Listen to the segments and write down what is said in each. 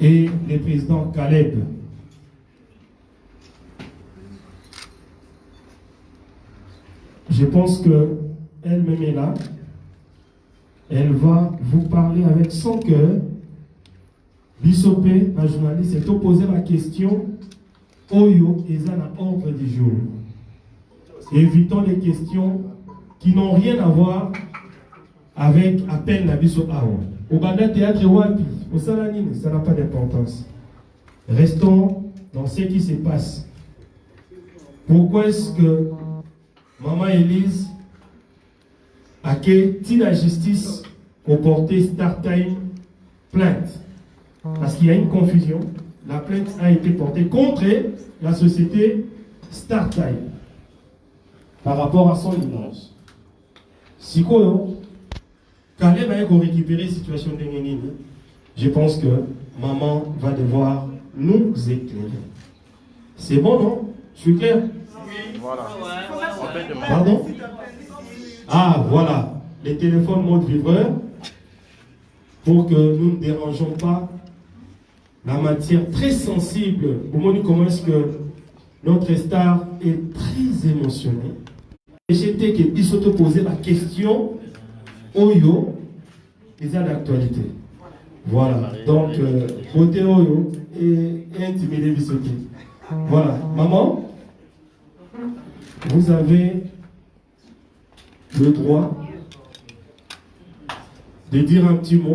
et le président Caleb. Je pense qu'elle-même est là. Elle va vous parler avec son cœur. Bissopé, la journaliste, est opposé la question Oyo et Zana ordre du jour. Évitons les questions qui n'ont rien à voir avec appel à Bisso Awa. Au Banda Théâtre Wapi, au Salanine, ça n'a pas d'importance. Restons dans ce qui se passe. Pourquoi est-ce que Maman Élise a quitté la justice pour porter Start Time plainte? Parce qu'il y a une confusion. La plainte a été portée contre la société Start Time par rapport à son image. Si Caleb va récupérer la situation de Nénine, je pense que maman va devoir nous éclairer. C'est bon, non? Je suis clair? Voilà. Pardon? Ah, voilà. Les téléphones mode vibreur pour que nous ne dérangeons pas la matière très sensible. Au moment où comment est-ce que notre star est très émotionnée. Et j'étais que il s'auto posait la question Oyo, et ça d'actualité. Voilà. Donc, côté Oyo et intimidé Bissoté. Voilà. Maman, vous avez le droit de dire un petit mot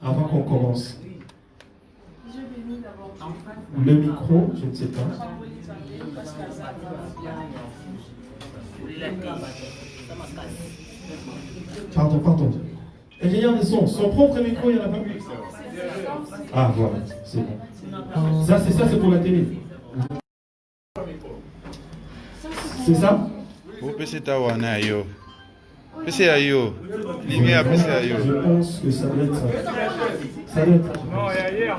avant qu'on commence. Le micro, je ne sais pas. Pardon. Ingénieur de son propre micro, il y en a pas. Ah, voilà, c'est bon. Ça, c'est pour la télé. C'est ça? Vous PC Tawana yo. PC yo. Lumière PC yo. Je pense que ça doit être ça. Ça doit être ça. Non, hier,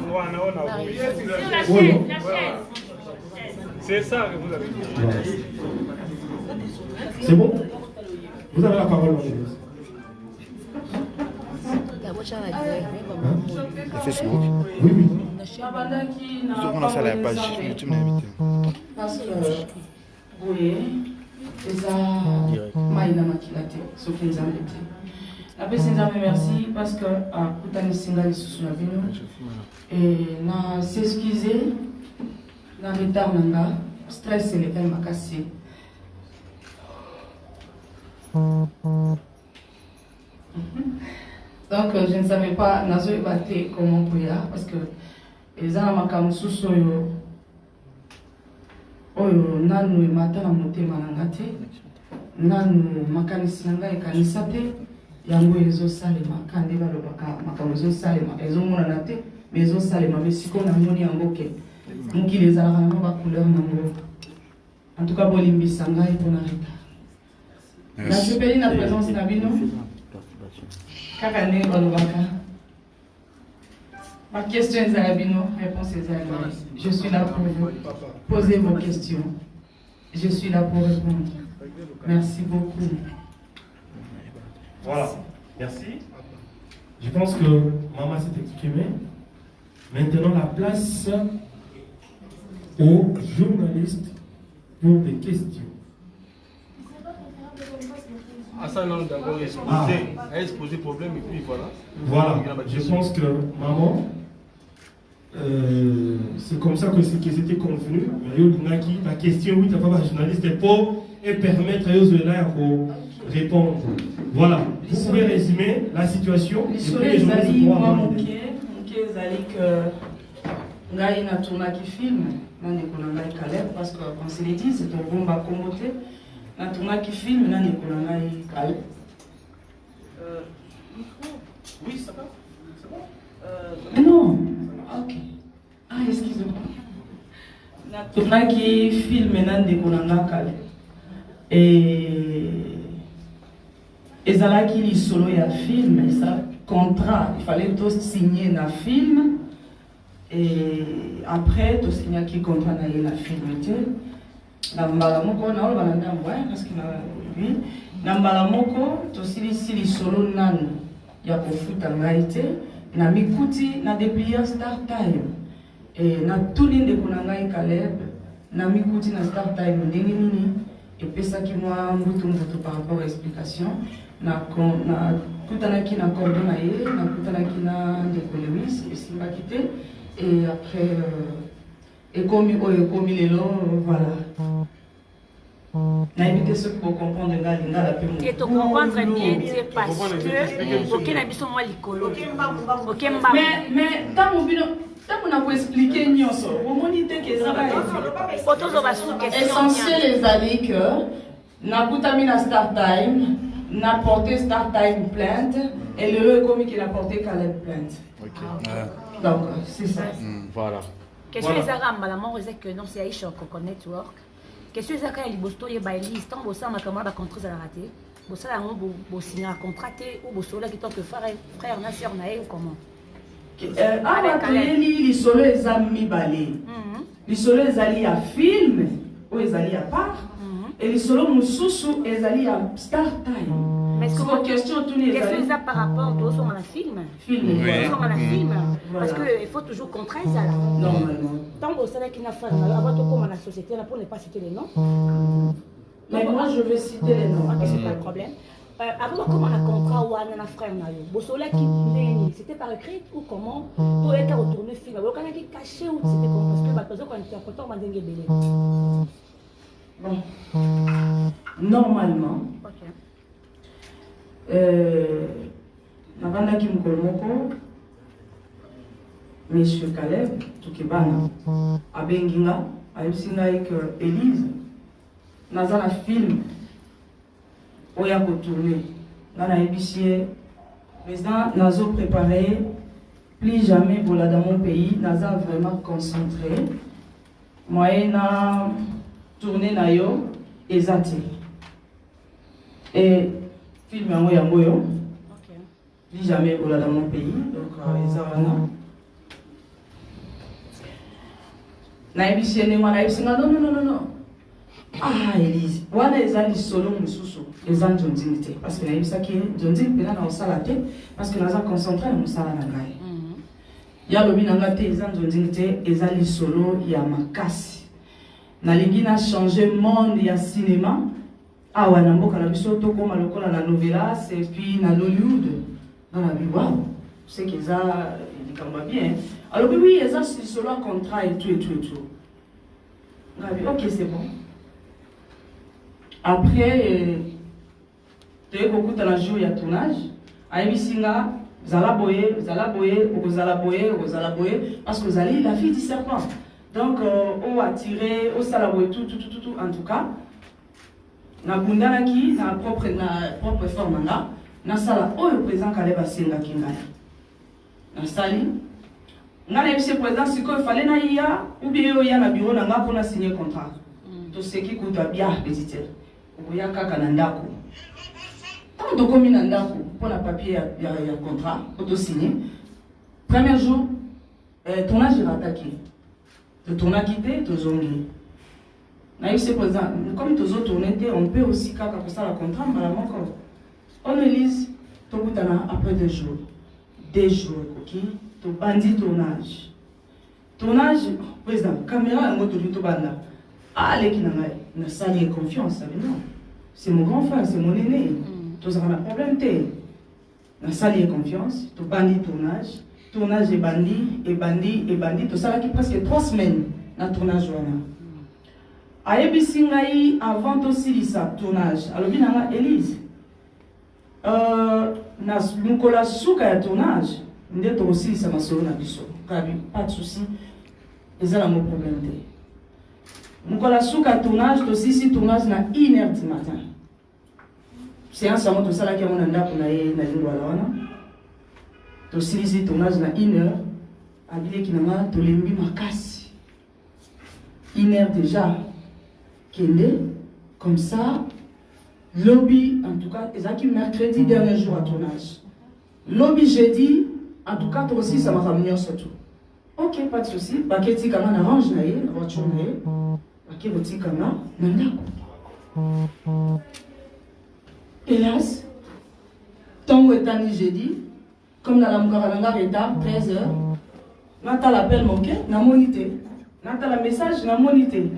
Oui, c'est ça que vous avez dit. voilà. C'est bon? Vous avez la parole, Angélus. Facebook. Oui. On a fait la page YouTube invité. Parce que oui, eza maïna makilate soki nzambe te. Napesi nzambe merci parce que akutanisinga lisusu na bino et na s'excuser na retard nanga stress elekai makasi. Donc je ne savais pas nazoyeba te comment koya parce que eza na makambo susu oyo nanu emata na motema na nga te, nanu makanisi na ngai ekanisa te, yango ezosalema kandi balobaka makambo ezosalema ezomonana te mais ezosalema mais sikoyo namoni yango ke mokili ezalaka nango bacouleur nango. En tout cas bolimbisa ngai mpona retard. Nasepeli na présence na bino kaka ndenge balobaka. Ma question est à Bino, réponse est à moi. Je suis là pour vous poser vos questions. Je suis là pour répondre. Merci beaucoup. Voilà, merci. Je pense que maman s'est exprimée. Maintenant, la place aux journalistes pour des questions. Ça non, d'abord exposer problème et puis voilà. Voilà, je pense que maman, c'est comme ça que c'était convenu. La question, oui, tu n'as pas de journaliste pour et permettre à eux de répondre. Voilà, vous pouvez résumer la situation. Les journalistes moi ngai na tourna qui film nani kona ngai Caleb parce que comme c'est dit c'est un bon bas comboté na tourna qui film nani kona ngai Caleb. Oui, ça va. C'est bon. Non. OK. Ah, excusez-moi. Na tourna qui film nani kona ngai Caleb. Et ezalaki li solo ya film ça contrat il fallait tous signer na film. Et après, tout ce qui est contrat dans la film, Nambalamoko, na olba nanda mbwa parce que lui, Nambalamoko, tout ce qui est solo nan, ya kofuta ngaite, na mikuti na déplia start time et na tuli ndeko na ngai Caleb na mikuti na start time ndenge nini epesaki mwa mbutu par rapport à explication na kutanaki na cordon na ye na kutanaki na ndeko Lewis esimbaki te et après ekomi lelo voilà. Na évité ce pour comprendre la paix. Et tu comprends très bien parce que aucun habitant moi l'icolo. Aucun bas. Mais tant on a expliqué nyonso. Au moment dit que ça va. Photos va sous question. Essentiel les amis que na kutamina start time, na porté start time plainte et le commis qui n'a porté Caleb plainte. OK. Donc c'est ça. Voilà. Question les arabes la mort c'est que non c'est Aisha Coco Network. Question les arabes libosto ye ba liste tant bossa ma camarade ba contrat à la raté. Bossa la mo bo signer un contrat ou bossa là qui tant que frère na sœur na ou comment. Les solo les amis balé. Les solo les alliés à film ou les alliés à part. Et les solo mususu les alliés à start time. Mais est-ce que question tourner qu'est-ce que ça par rapport au son la film? Parce que il faut toujours contraindre ça là. Normalement. Tant au salaire qui n'a pas avant tout comme la société là pour ne pas citer les noms. Mais moi je vais citer les noms. OK, c'est pas le problème. Avant comment on a contrat ou on a frère na yo. Bosola qui c'était par écrit ou comment pour être retourner film. Ou quand il caché ou c'était comme parce que bah parce qu'on était content mandenge belé. Bon. Normalement. OK. Nabandaki mkolomoko Monsieur Caleb Tukibana abenginga ayebisinga que Élise naza na film oya ko tourner na yebisie président nazo préparé plus jamais bola dans mon pays naza vraiment concentré moi na tourner na yo ezati et film yango yo OK plus jamais bola dans mon pays donc ezana na yebisie ne mwana yebisinga non ah Élise wana ezali solo mususu ezan jonzingite parce que na yebisaki jonzing pena na osala te parce que naza concentré na mosala na ngai ya lobi na ngate ezan jonzingite ezali solo ya makasi nalingi na changer monde ya cinéma awa na mboka na biso tokoma lokola na novelas et puis na Hollywood dans la vie wow c'est que ça il dit bien alors oui ezan solo un contrat et tout ok c'est bon. Après, tu as beaucoup de jours de tournage. Aïbisinga, Zalaboye, parce que Zali, la fille du serpent. Donc, on a tiré, on salaboye tout. En tout cas, na bundanaki, na propre forme là, na sala, oh, le président Kaleba Senga Kingala. Na sali, na le président, c'est qu'il fallait na iya, ou bien il y a na bureau, na pour na signer contrat. Tout ce qui coûte bien, petit. Oya kaka na ndako. Tant de komi na ndako pour la papier ya contrat, auto signé. Premier jour, tournage est attaqué. Le tournage quitté, to zongi. Na c'est présent. Comme tous autres tournées, on peut aussi kaka pour ça la contrat, mais encore. On Élise, to butana après 2 jours. 2 jours, OK? To bandit tournage. Tournage, président, caméra en moto to banda. Ah, les qui n'a sali confiance, non. C'est mon grand frère, c'est mon aîné. Tous avons un problème. N'a sali confiance, tout bandit tournage et bandit, tout ça qui presque 3 semaines dans le tournage. Ayebisingaï avant aussi ça tournage. Alors bien Élise. Na mukola suka ya tournage, ndeto aussi ça m'a sauvé na biso. Pas de souci. Ils ont un problème. Mukola suka tournage, aussi tournage na 1h du matin. Séance à tout ça là qui a mon anda pour na lingua là wana. Aussi tournage na 1h. Abile qui n'a to lembi makasi. 1h déjà. Kende comme ça. Lobby en tout cas, ezaki mercredi dernier jour à tournage. Lobby jeudi, en tout cas aussi ça m'a ramené surtout. OK, pas de souci. Baketi kama na range na ye, na voiture na ye. Baketi kama na ndako. Hélas, tant que jeudi, Comme dans la Moukarananga retard, 13h. Nata l'appel manqué, na monité. Nata la message, na monité.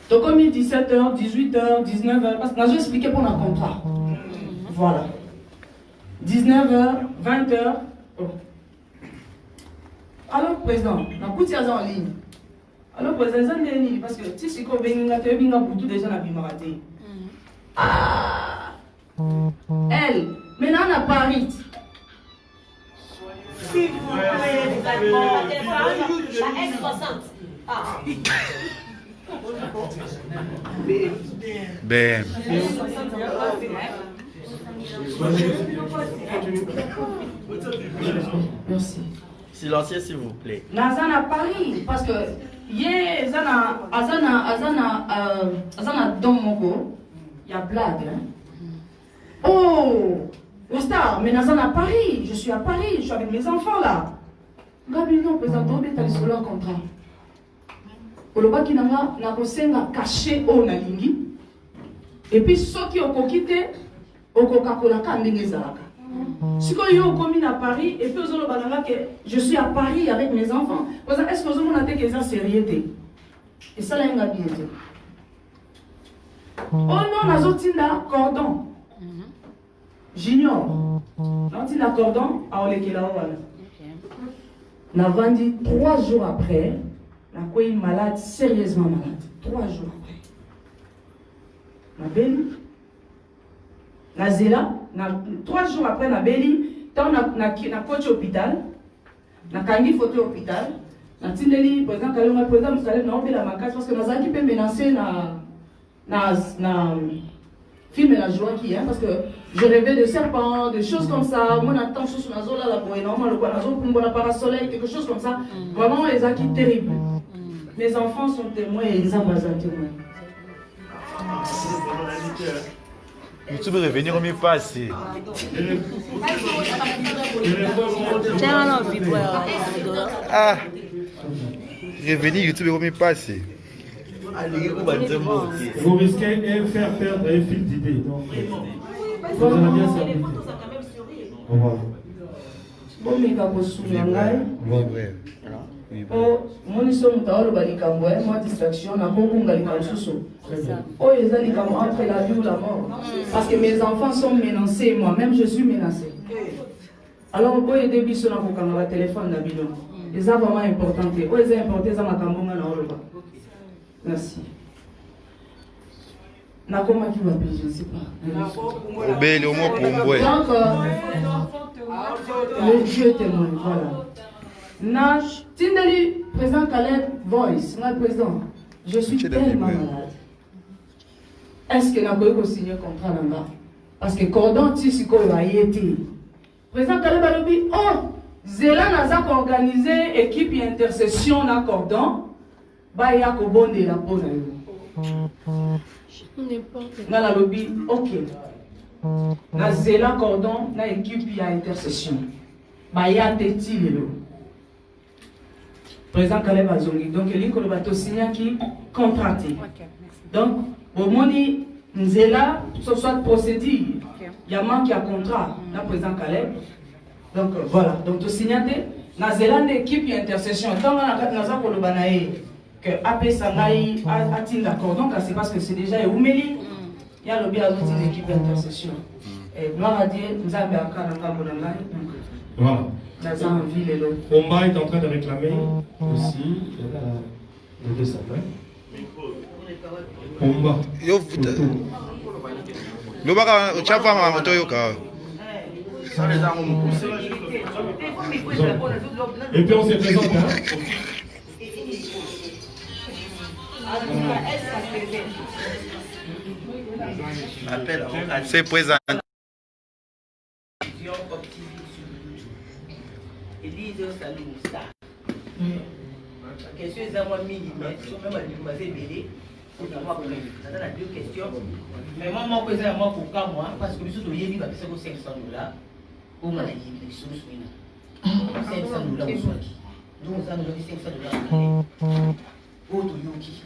Donc comme 17h, 18h, 19h, parce que je vais expliquer pour un contrat. Voilà. 19h, 20h. Oh. Alors, président, on a poussé en ligne. Alors, président, parce que si c'est comme tout déjà na bimarate. Ah! Elle, maintenant on a Paris. S'il vous plaît, la S60. Ah. BM. Merci. Silencieux, s'il vous plaît. Nazana Paris, parce que hier, Azana Domoko, il y a blague. Hein? Oh, la star, mais Nazana Paris, je suis à Paris, je suis avec mes enfants là. Gabi, non, président, tu as sur leur contrat. Oloba qui n'a pas caché au Nalingi. Et puis, ceux qui ont quitté, au Coca-Cola, si vous commis à Paris, et puis je suis à Paris avec mes enfants, est-ce que vous avez que ça sérieux? Et ça, là, il y a bien. Oh non, la zotinda cordon. Junior. La cordon, à Olekela. On a vendu 3 jours après. La quoi est malade, sérieusement malade. 3 jours après. Ma belle. Na zela, 3 jours après na beli, tant na coach hôpital, na kangi photo hôpital, na tindeli président Kalonga président Musalem na obela makasi parce que na zaki peut menacer na film la joie qui hein parce que je rêvais de serpents, de choses comme ça, mon attention sur la zone là la boue normal le quoi na zone pour la parasoleil quelque chose comme ça, vraiment les acquis terribles. Mes enfants sont témoins et ils ont pas témoins. Tu peux revenir au mieux passé. Ah, revenir YouTube au mieux passé. Vous risquez de faire perdre un fil d'idée. Donc, vous allez bien servir. Au revoir. Oh, mon isom taolo balikambo, moi distraction, na kokunga likamsuso. Oh, ils ont likambo entre la vie ou la mort. Parce que mes enfants sont menacés, moi-même je suis menacé. Alors, vous pouvez aider biso na kokanga ba téléphone na bino. C'est vraiment important. Oh, c'est important ça makambonga na oloba. Merci. Na comment qui va payer, je ne sais pas. Obéle au moins pour moi. Donc, le Dieu témoin, voilà. Nash, Tindali, président Caleb Voice, notre président, je suis tellement malade. Est-ce que nous avons signé un contrat là-bas? Parce que Cordon Tissiko a été. Président Caleb a dit, oh, Zéla n'a pas organisé équipe intercession dans Cordon, bah il y a qu'au bon de la peau. Dans la lobby, ok. Dans Zéla Cordon, dans équipe intercession, bah il y a des tirs. Président Caleb Azongi. Donc, il y a un signé qui contracté. Donc, au moment où nous sommes là, ce soit procédure. Il y a un qui a contrat, le président Caleb. Donc, voilà. Donc, tu signes, nous avons une équipe d'intercession. Tant que nous avons que AP Sangaï a-t-il d'accord. Donc, c'est parce que c'est déjà Oumeli. Il y a une équipe d'intercession. Et gloire à Dieu, nous avons un cas dans le voilà. Omba est en train de réclamer aussi le deux sapins. Omba. Et puis on se présente. C'est présent. Élise Salou Star. La question est à moi minime, mais si on m'a fait bêler, c'est à moi pour lui. Ça donne 2 questions. Mais moi, mon président, moi, pour quand moi, parce que nous sommes yéli, bah, c'est 500 $. Où on a yéli, les sous suivants. 500 $, on soit qui. Donc, on a donné 500 $. Autre yoki.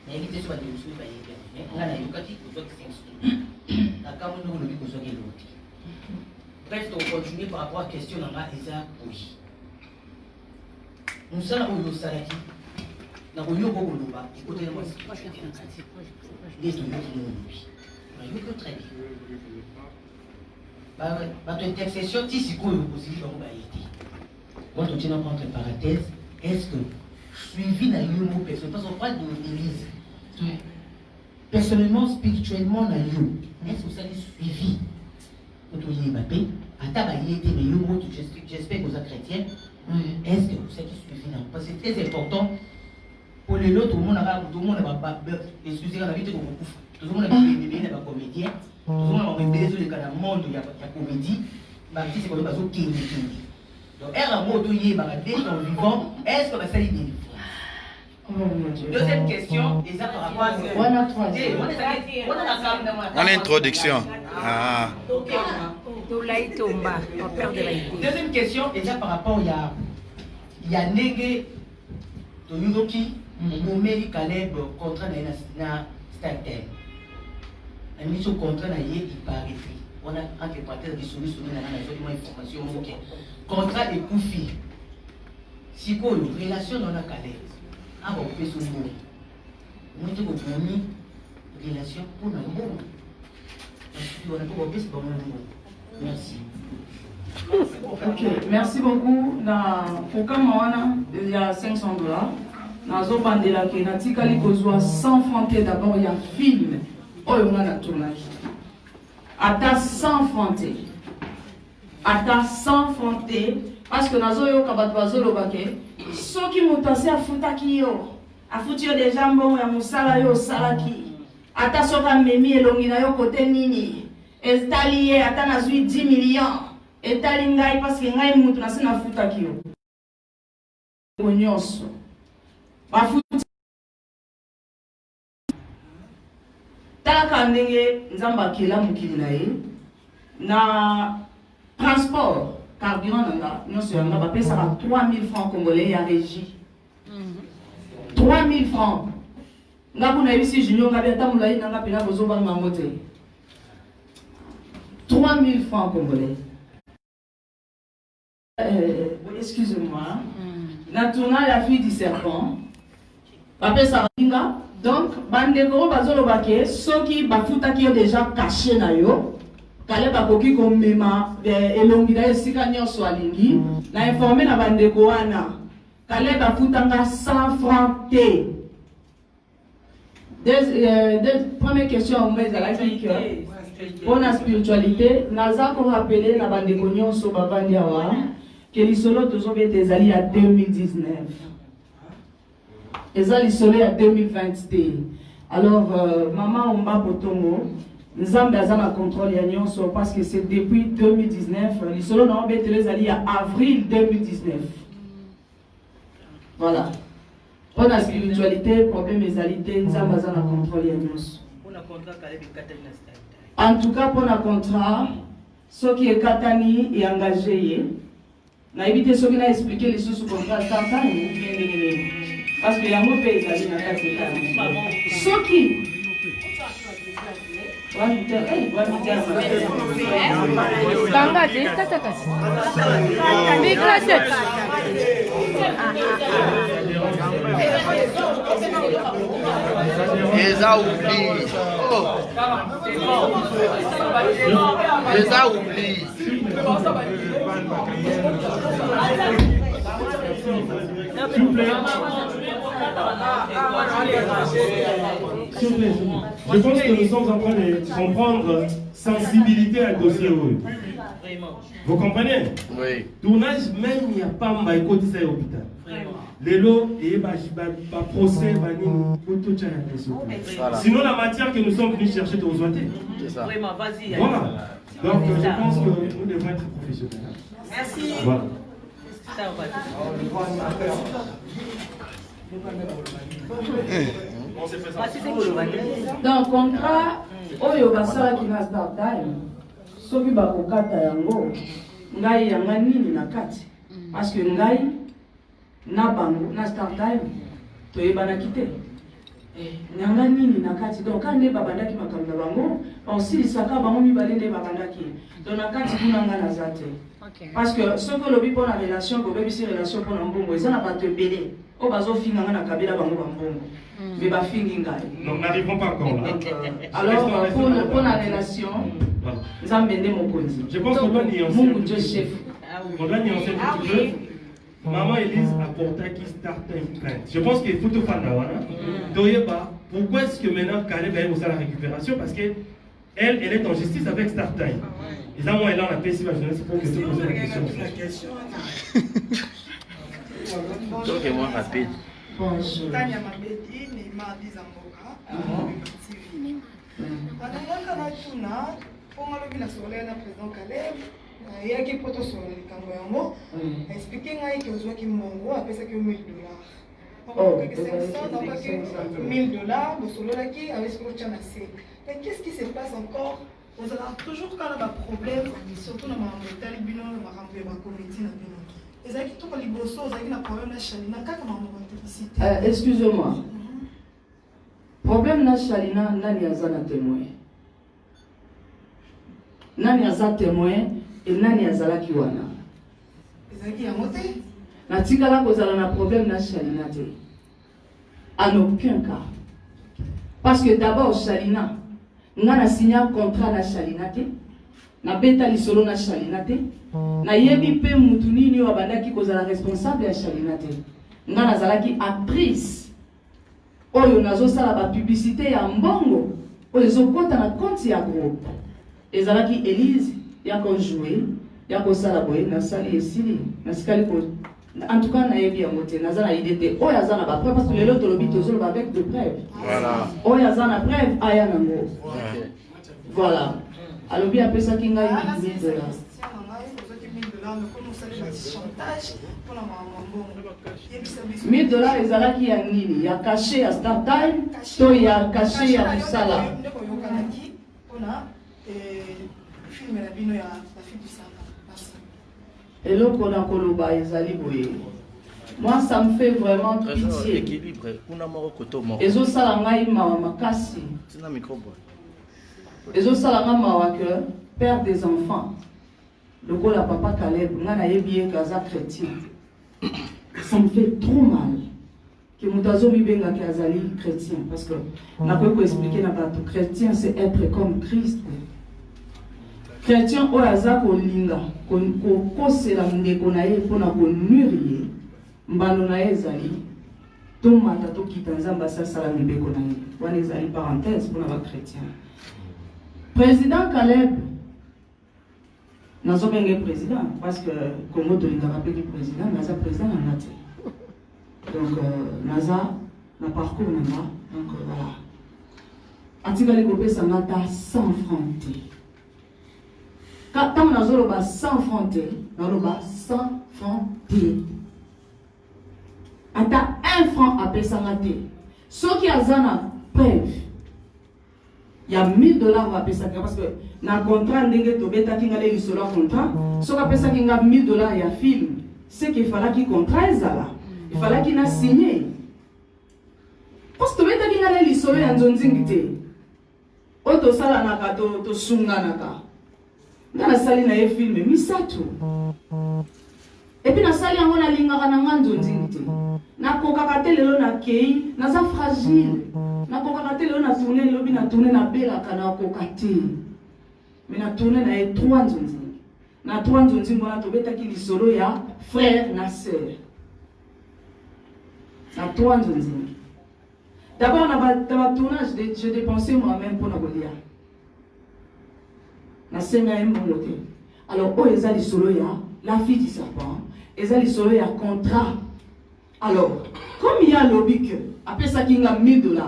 Mais il était sur des sous, bah, il y a un yoki, on soit 500 $. La caméra, on a dit qu'on soit qui l'autre. Bref, on continue par rapport à la question de la Eza. Oui. Nous sommes au Salaki. Nous sommes au Loba. Écoutez, moi, c'est pas cher. Les deux, nous très bien. Votre intercession, si c'est quoi l'opposition, quand on tient entre parenthèses, est-ce que suivi n'a eu mot personnel? Parce qu'on parle de l'église. Personnellement, spirituellement, n'a eu. Est-ce que ça est suivi? Quand on dit Mbappé, à tabayer, mais j'espère que vous êtes chrétien. Est-ce que vous êtes suivi? Parce que c'est très important. Pour les autres, tout le monde a excusez-moi, la vie de beaucoup. Tout le monde a des comédiens. Tout le monde a des monde, il y a comédie. C'est comme le bateau qui est. Donc, vivant, est-ce que ça est deuxième question, et ça par rapport à l'introduction. Deuxième question, et ça par rapport il y a Nege Toyudoki, Momeli Caleb, contrat de Startel. Un mission contrat il paraît. On a entre parenthèses des solutions dans la information. Contrat et Koufi. Si quoi, relation dans la Caleb. Ah bon, on fait ce mot. Moi, je vous dis, relation pour le monde. Merci. Ok, merci beaucoup. Pour Kamawana, il y a $500. Dans Zobandela, qui n'a tika likozwa 100 francs d'abord, il y a film. Oh, il y a un tournage. Ata 100 francs. Ata 100 francs. Parce que dans Zoyo Kabatwazo Lobake, ceux qui m'ont tassé à Futaki yo, à Futio des jambons et à Moussala yo Salaki. Ata soka memi et longina yo côté nini. Estalié, ata na 10 millions. Et talingai parce que ngai mutu na sina Futaki yo. Onyoso. Ba Futi. Taka ndenge nzamba kila mukili na ye. Na transport. Carburant, nous sommes 3000 francs congolais à régie. 3000 francs. Nous avons ici Junior Gabiata Moulaï, nous avons besoin de Mamote. 3000 francs congolais. Excusez-moi. Nous avons la fille du serpent. Papa Saringa. Donc, Bandeko Bazolobake, ceux qui ont déjà caché Nayo. Caleb a koki komema elongida esika nyonso alingi na informé na bandeko wana Caleb a futanga 100 francs te. Première question on met à la clique pour la spiritualité naza ko rappeler na bandeko nyonso babandi awa que l'isolo tozobe ezali à 2019 ezali solo à 2021. Alors maman Omba Potongo Nzambe azana contrôle ya nyonso parce que c'est depuis 2019. Les solo na obetele zali à avril 2019. Voilà. Pour la spiritualité, problème ezalité, Nzambe azana contrôle ya nyonso. En tout cas pour le contrat, ce qui est katani et engagé, na éviter ce qui n'a expliqué les sous contrat certain parce que y a un mauvais ezali na kati ce qui S'il vous plaît, je pense que nous sommes en train de comprendre sensibilité à dossier. Vous comprenez? Oui. Tournage, même il n'y a pas de côté à l'hôpital. Les lots, et procès, sinon la matière que nous sommes venus chercher de vous c'est ça. Voilà. Donc je pense que nous devons être professionnels. Merci. Voilà. Donc contrat oyo basala ki na start time soki bakokata yango ngai yanga nini na kati parce que ngai na bango na start time toyebanaki te Nanga nini nakati donc quand ne babandaki makambo na bango osilisaka bango mibale nde babandaki donc nakati kuna nga nazate parce que ce que lobi pour la relation ko bebisi relation pour na mbongo eza na bato ebele o bazofinga nga na kabila bango bambongo mais bafingi ngai donc n'arrivons pas encore là. alors pour la relation nzambe nde mokonzi je pense qu'on doit nuancer Mungu ndio chef on doit nuancer un petit peu. Maman Elise apporta qui start une plainte. Je pense qu'il faut tout faire là. Pourquoi est-ce que maintenant Caleb est aussi à la récupération? Parce que elle est en justice avec Start Time. Et ça, moi, elle a la paix si ma jeunesse pour que je pose la question. Donc, moi, rapide. bonjour Tania Mabedi, Neymar Dizamboka, TV. Madame Tuna, pour moi, le soleil, le président Caleb. Il y a qui peut se expliquer que vous avez mongo après ça que $1000. Donc, c'est ça, donc $1000, vous solo là qui avec ce que tu as assez. Mais qu'est-ce qui se passe encore? Vous avez toujours quand même un problème, surtout dans ma métal bilan, le marambo et ma comité na bilan. Et ça qui tout les bossos, ça qui un problème na Chalina, quand ma mobilité. Excusez-moi. Problème na Chalina, nani azana témoin. Nani azana témoin. Et nani azalaki wana ezaki ya moté natikala kozala na problème na Chalina te en aucun cas parce que d'abord Chalina nga na signa contrat na Chalina te na beta lisolo na Chalina te na yebi pe mutu nini oyo abandaki kozala responsable ya Chalina te nga nazalaki actrice oyo nazosala ba publicité ya mbongo oyo ezokota na compte ya groupe ezalaki Elise yako jouer yako sala boye na sali esili na sikali ko en tout cas na yebi yango te nazana idée te oyo azana ba preuve parce que lelo tolobi tozolo avec de preuves Voilà. oyo azana preuve aya nango voilà alobi apesa kinga $1000 $1000 ezalaki ya nini ya caché ya Start Time to ya caché ya musala eloko na koloba ezali boye moi ça me fait vraiment pitié Équilibre. Kuna moko koto moko. ezosala ngai mawa makasi Tina micro boy. ezosala nga mawa que père des enfants lokola papa Caleb nga nayebi ye kaza chrétien ça me fait trop mal que moto azomibengaki azali chrétien parce que nakoki koexplike na bato chrétien c'est être comme Christ. Chrétien oyo aza kolinga kokosela ndeko na ye mpona konuire ye mbalo na ye ezali tomata tokita nzambe asasala mibeko na ye wana ezali parenthèse mpona bachrétien. Président Caleb nazobenge président parce que Congo tolingaka mpeki président naza président na nga te donc naza na parcours na nga donc voilà atikali kopesa nga ta 100 francs te quand on a 100 francs, on a 100 francs. Ata 1 franc à Pessamate. Ce qui a zana preuve, il y a $1000 à Pessamate parce que dans le contrat, il contrat. Ce qui a Pessamate $1000 il y a film. C'est qu'il fallait qu'il contrat là. Il fallait qu'il a signé. Parce que tu as dit qu'il y a un zonzingité. Oto sala naka to sunga naka. Na sali na ye film misato. Et puis na sali yango na lingaka na nganzo nzingite. Na kokaka te lelo na kei, naza fragile. Na kokaka te lelo na tourner lobi na tourner na belaka na kokate. Mais na tourner na ye 3 nzonzi. Na 3 nzonzi ngona to betaki lisolo ya frère na sœur. Na 3 nzonzi. D'abord dans ma tournage, j'ai dépensé moi-même pour la Golia. Alors, oh, Eza Lisoloya, la fille du serpent, Eza Lisoloya contrat. Alors, comme il y a lobby que, après ça, il y a $1000,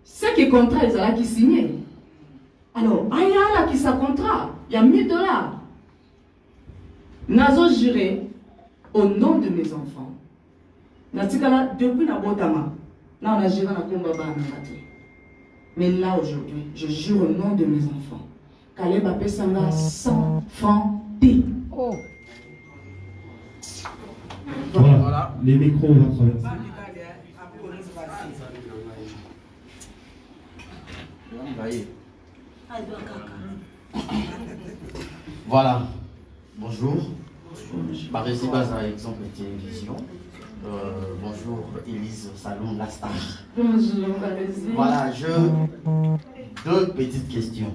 c'est que contrat, ils ont qui signé. Alors, il y a là qui sa contrat, il y a $1000. Nazo juré au nom de mes enfants. Natikala, depuis Nabotama, là on a juré na combat. Mais là aujourd'hui, je jure au nom de mes enfants. Caleb a payé 100 francs T. Oh. Voilà, les micros vont traverser. Voilà. Bonjour. Baresi Baza, exemple télévision. Bonjour, Élise Saloum, la star. Bonjour, Baresi. Voilà, deux petites questions.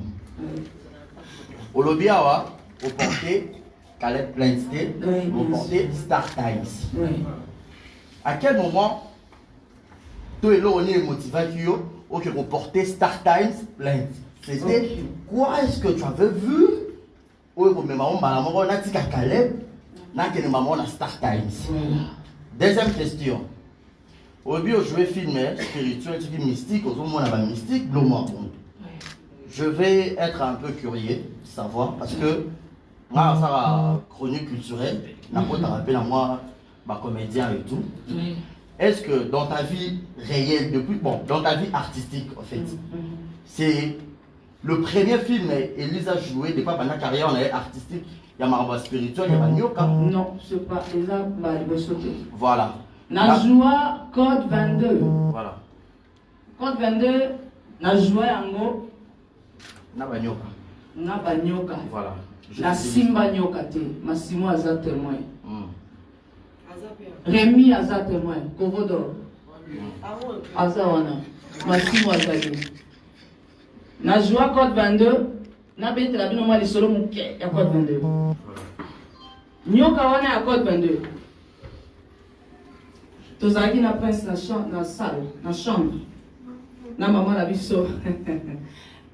Au lobby, au porté, Caleb Plainté, au porté Star Times. Oui. À quel moment, toi et là, on est motivé au porté Star Times Plainte? C'était quoi est-ce que tu avais vu? Oui, mais maman, on a dit qu'à Caleb, on a dit que maman a Star Times. Deuxième question. Au lieu de jouer film spirituel, mystique, au moins on a mystique, je vais être un peu curieux de savoir parce que moi, ça va chronique culturelle, n'a pas rappelé à moi, comédien et tout. Est-ce que dans ta vie réelle, dans ta vie artistique en fait, c'est le premier film Elisa a joué, depuis pendant la carrière artistique, il y a Maraba spirituel, il y a Nyoka. Non, c'est pas Elisa Balbosote. Voilà. Na joua Code 22. Voilà. Code 22, na joua yango. Na Banyoka. Na Banyoka. Voilà. Na Simba Nyoka te. Massimo aza témoin. Rémi aza témoin. Kovodor. Aza wana. Massimo aza te. Na joua Code 22. Na bete la bino mwa lisolo muke ya Code 22. Nyoka wana ya Code 22. Tozalaki na prince na salle, na chambre. Na maman la biso.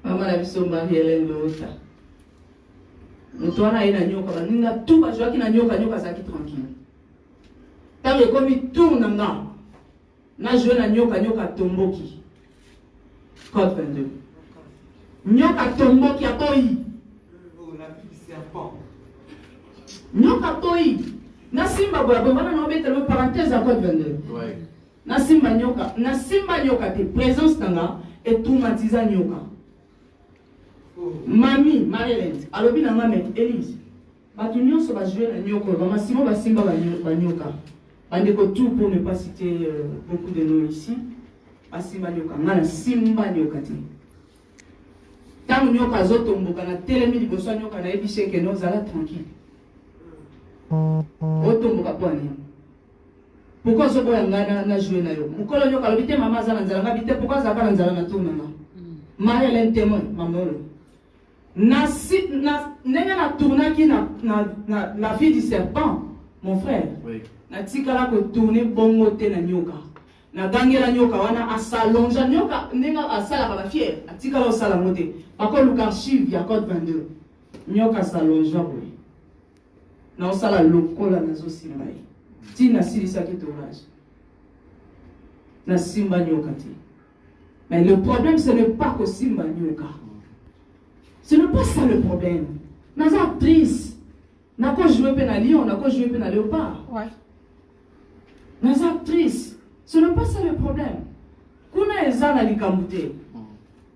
Maman la biso Marie-Hélène Lota. Mutu wana ye na nyoka baninga tout bazwaki na nyoka azalaki tranquille. Tango ekomi tour na nga. Na joué na nyoka tomboki. Code 22. Nyoka tomboki atoyi. Nyoka toyi. Na simba boya wana na obeta le parenthèse à Code 22. Ouais. Na simba nyoka te présence tanga et traumatiser nyoka. Mami Marilyn alobi na ngame Elise. Batu nyonso ba jouer na nyoka, ba Massimo ba simba ba nyoka. Bandeko tout pour ne pas citer beaucoup de noms ici. Ba simba nyoka, ngana simba nyoka te. Tant nyoka zotomboka na telemi liboso nyoka na ebishe ke no zala tranquille. Otomboka pwani. Pourquoi je boya ngana na jouer na yo? Mukolo nyoka lobite mama zala nzala ngabite pourquoi zaka na nzala na tourna na. Marie-Hélène témoin mamolo. Na nenga na tournaki na la fille du serpent, mon frère. Oui. Na tikala ko tourner bongo te na nyoka. Na gangela nyoka wana asalonja nyoka nenga asala ka ba fier. Atikala osala mote. Bako luka archive ya Code 22. Nyoka salonja boy. Na osala lokola na zo simba ye. Ti na silisa ki tournage. Na simba nyoka te. Mais le problème ce n'est pas que simba nyoka. Ce n'est pas ça le problème. Naza actrice. Nako jouer pe na lion, nako jouer pe na léopard. Ouais. Naza actrice. Ce n'est pas ça le problème. Kuna eza na likambute.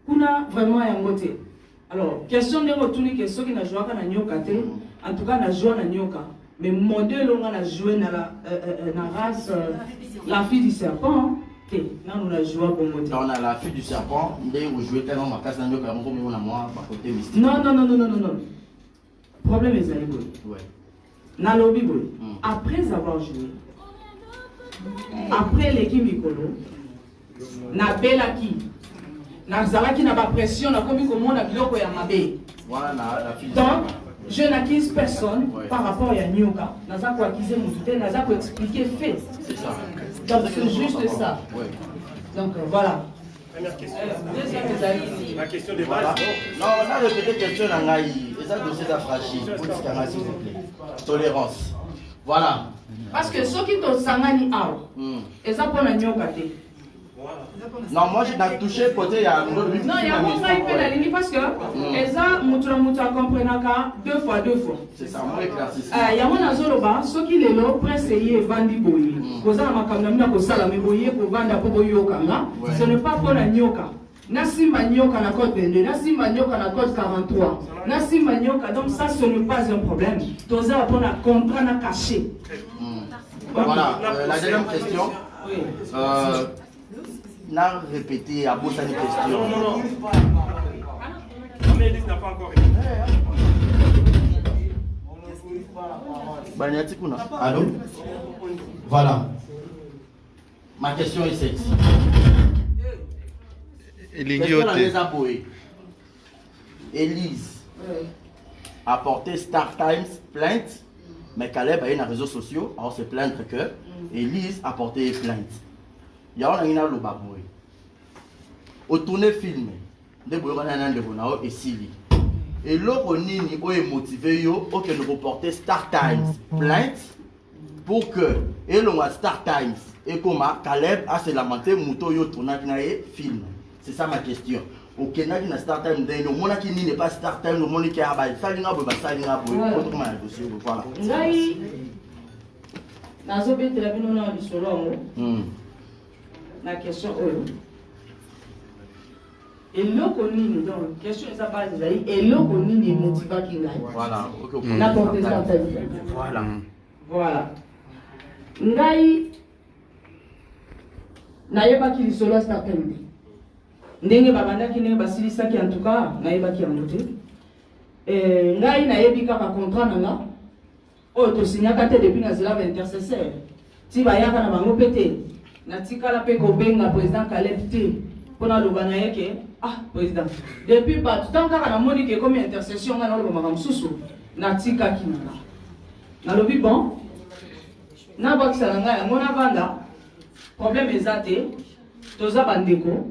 Kuna vraiment yangote. Alors, question de retourner que ceux qui na joué na nyoka te, en tout cas na joué na nyoka, mais modèle on a joué na la race la fille du serpent. Là, on a joué pour moté. On a la fille du serpent, on jouait tellement ma casse dans le Cameroun, mais on a moi, par côté mystique. Non. Problème est allé. Ouais. Dans le lobby, après avoir joué, après l'équipe Mikolo, na belaki, na zalaki na ba pression, na komi komo na biloko ya mabe. Voilà la fille. Donc, je n'accuse personne par rapport à Nyoka. Naza ko accuser Moutouté, naza ko expliquer fait. C'est ça. Donc c'est juste ça. Ouais. Donc voilà. Première question. Deuxième La question de base. Non, on a répété question dans Ngaï. Et ça, dossier d'Afrachi. S'il vous plaît. Tolérance. Voilà. Parce que ceux qui t'ont sangani out, et ça pour la Nyoka. Non, moi j'ai touché côté, il y a un autre. Non, il y a mon frère qui fait la ligne parce que Eza Moutra comprenaka deux fois. C'est ça, moi éclaircisse. Il y a mon azoloba, ceux qui les l'ont pressé et vandi boyi. Koza makamna ko sala me boyi ko vanda po boyi okanga. Ce n'est pas pour la nyoka. Na simba nyoka na code 22, na simba nyoka na code 43. Na simba nyoka, donc ça ce n'est pas un problème. Toza pour na contrat na caché. Voilà, la deuxième question. N'a répété à Bossani question. mais Elise n'a pas encore répondu. Allô? Voilà. Ma question est celle-ci. Élise a porté Star Times plainte, mais Caleb a eu dans les réseaux sociaux, alors se plaindre que Élise a porté plainte. Il y a un lobaboué. Au tourner film, de Boyonan de Bonao et Sili. Et l'autre nini est motivé au que nous reporter Star Times plainte pour que et l'on a Star Times et comme Caleb a se lamenté mouto yo tourna film. C'est ça ma question. Au Kenya qui na Star Times le monde qui n'est pas Star Times le monde qui a ba salinga ba salinga bo comment le dossier voilà. Ngai nazo betela bino na bisolo na question oyo. Et l'autre nini donc question ça base ezali et l'autre nini motiva ki ngai. Voilà. Na porter Star Times. Voilà. Voilà. Ngai nayebaki lisolo Star Times. Ndenge babandaki ndenge basilisaki en tout cas nayebaki yango te. Ngai nayebi kaka contrat nanga oyo tosignaka te depuis nazela ba intercesseur. Ti bayaka na bango pete natikala pe kobenga président Caleb te pona loba na yeke président depuis pas tout temps kaka namoni ke comme intercession nga na loba makambo susu natikaki nanga nalobi bon na bakisa na ngai yango na vanda problème ezate toza bandeko.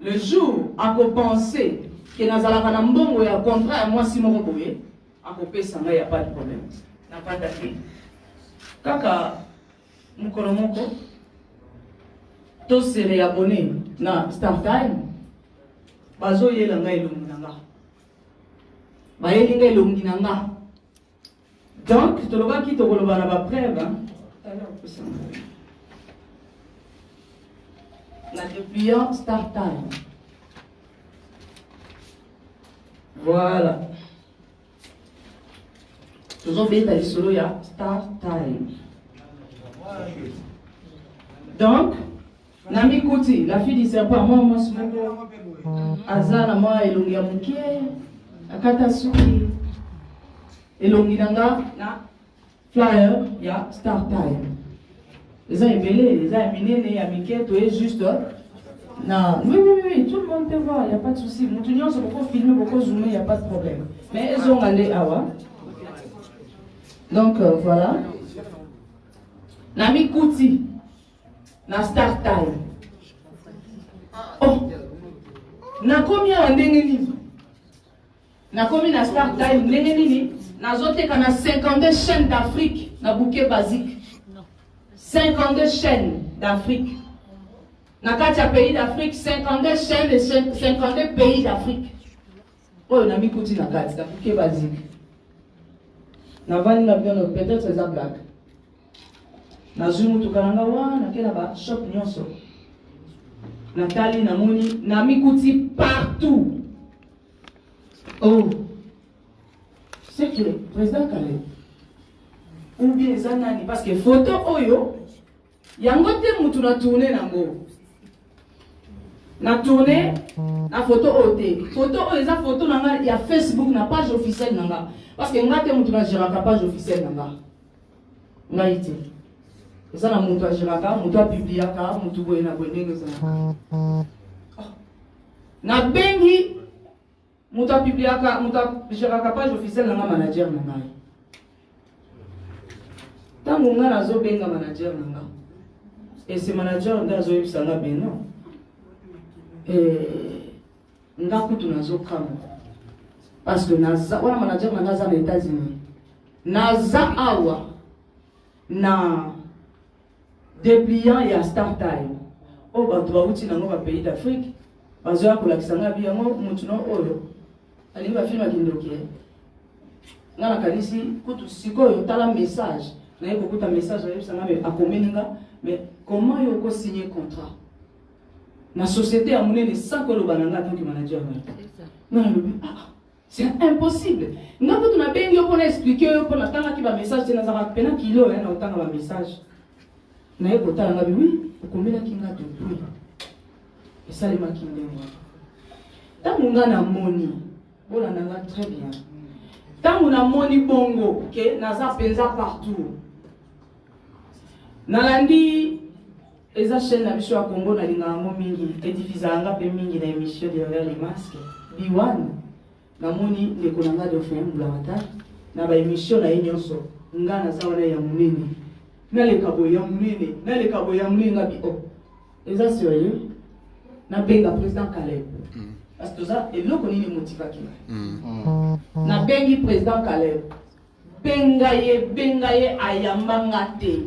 Le jour à penser que nous allons faire un bon contrat, moi si mon boye, à couper ça, il n'y a pas de problème. N'a pas d'appui. Kaka, nous connaissons tous se réabonner na Star Time. Bazo yé langa ilunginanga. Baye linga ilunginanga. Donc, tu le vois qui te relève la preuve. La dépliant Star Time. Voilà. Toujours bien d'aller solo, il y a Star Time. Donc, Nami Kouti, la fille du serpent, moi, Azana, moi, Elongia Mouké, Akatasuki, Elonginanga, na flyer, il y a Star Time. Les gens évelés, les gens éminés, les amicaux, tu es juste. Non. Oui, tout le monde peut voir, il n'y a pas de souci. Nous tenions sur beaucoup filmer, beaucoup zoomer, il n'y a pas de problème. Mais elles ont allé à Awa. Donc voilà. Nami Kouti, na Star Time. Oh, na combien en livre? Na combien na Star Time? Nini? Na zote kana 52 chaînes d'Afrique, na bouquet basique. 52 chaînes d'Afrique. Dans 4 pays d'Afrique, 52 chaînes et 52 pays d'Afrique. Oh, on a mis Kouti dans 4, c'est un bouquet basique. Peut-être c'est ça blague. Na Zoom, tout kananga wa, na kena ba shop nyonso. Nathalie, Namoni, Nami Kouti partout. Oh, c'est que le président Caleb. Ou bien Zanani, parce que photo oyo, yango te mutu na tourner nango. Na tourner, na photo oyo. Photo oyo, eza photo nanga, il y a Facebook, na page officielle nanga. Parce que nga te mutu na géraka page officielle nanga. Nga ite. Eza na mutu a géraka, mutu a publiaka, mutu boye na boye ndenge zana. Na bengi, mutu a publiaka, mutu a géraka page officielle nanga manager nanga. Tango nga nazo benga manager nanga. Et ce manager ndazo yebisanga beno. Nga kutu nazo kama. Parce que naza wana manager nanga za na États-Unis. Naza awa na dépliant ya Star Time. O bato bauti nango ba pays d'Afrique. Bazo ya kolakisanga biyango mutu no oyo. Ali ba filma kindoki. Nga nakanisi kutu sikoyo tala message. Vous avez beaucoup de messages à communiquer, mais comment il faut signer contrat? La société a mené les 5 bananga tant que manager. Non, c'est impossible. Nous avons bien dit expliquer pour l'attendre qui va message, c'est dans un peine kilo, hein, autant un message. Nous avons dit oui, combien de kinga depuis? Et ça les maquines. Tant qu'on a moni, Voilà, très bien. Tant qu'on a moni bongo, que naza penza partout. Nalandi, eza chaîne na biso ya Congo na linga mo mingi, edifizanga pe mingi na émission de les masques. Biwan, na moni le konanga de faire mbulata, na ba émission na nyonso, nga na za wana ya munene. Na le kabo ya munene ngabi o. Eza sérieux? Na benga président Caleb. Parce que ça, et l'autre ni motivaki. Na bengi président Caleb. Bengaye ayambanga te.